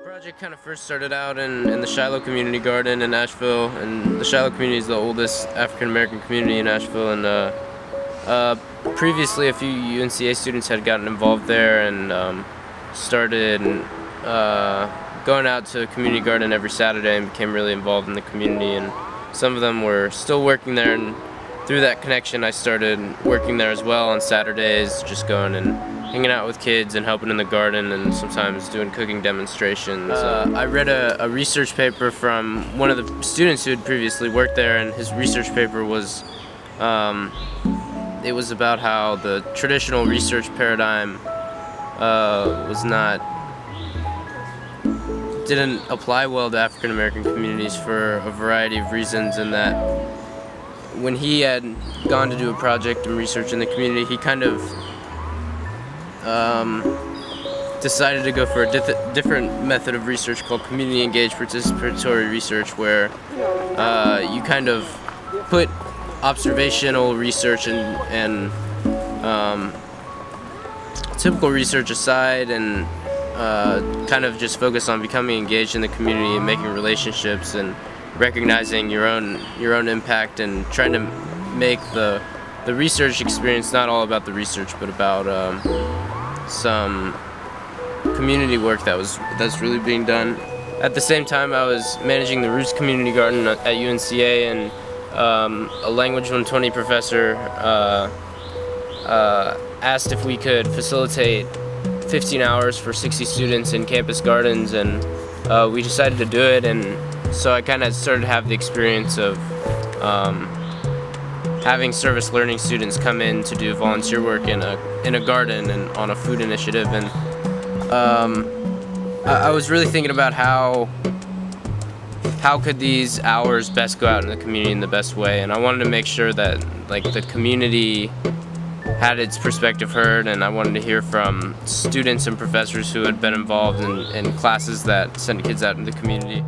project kind of first started out in the Shiloh Community Garden in Nashville, and the Shiloh community is the oldest African American community in Nashville. And previously, a few UNCA students had gotten involved there and started going out to community garden every Saturday and became really involved in the community. And some of them were still working there, and through that connection, I started working there as well on Saturdays, just going and hanging out with kids and helping in the garden and sometimes doing cooking demonstrations. I read a research paper from one of the students who had previously worked there, and his research paper was it was about how the traditional research paradigm didn't apply well to African American communities for a variety of reasons, and that when he had gone to do a project and research in the community, he kind of decided to go for a different method of research called community engaged participatory research, where you kind of put observational research and typical research aside and kind of just focus on becoming engaged in the community and making relationships and recognizing your own impact, and trying to make the research experience not all about the research, but about some community work that's really being done. At the same time, I was managing the Roots Community Garden at UNCA, and a Language 120 professor asked if we could facilitate 15 hours for 60 students in campus gardens, and we decided to do it. And so I kind of started to have the experience of having service learning students come in to do volunteer work in a garden and on a food initiative. And I was really thinking about how could these hours best go out in the community in the best way, and I wanted to make sure that the community had its perspective heard, and I wanted to hear from students and professors who had been involved in classes that sent kids out in the community.